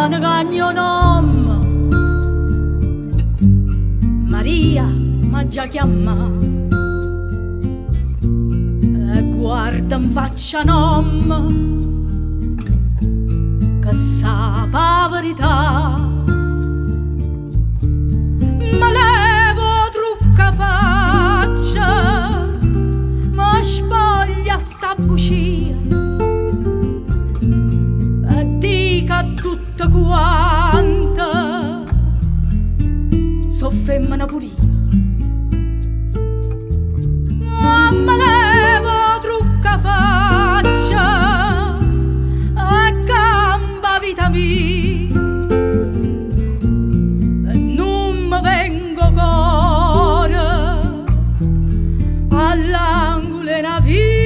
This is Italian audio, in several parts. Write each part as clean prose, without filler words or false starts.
italiana cagno nome Maria ma già chiama e guarda in faccia nome che sa la verità ma levo trucca faccia ma spoglia sta bucia e dica tutta quanta so femmina pure io ma levo trucca faccia e cambia vita mia e non mi vengo cuore all'angolo e una via.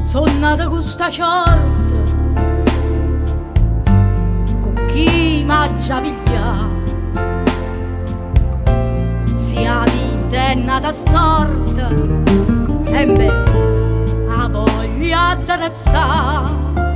Sono nata con sta sorte, con chi m'ha già pigliato. Se la vita è nata storta, e me la voglia di razzare.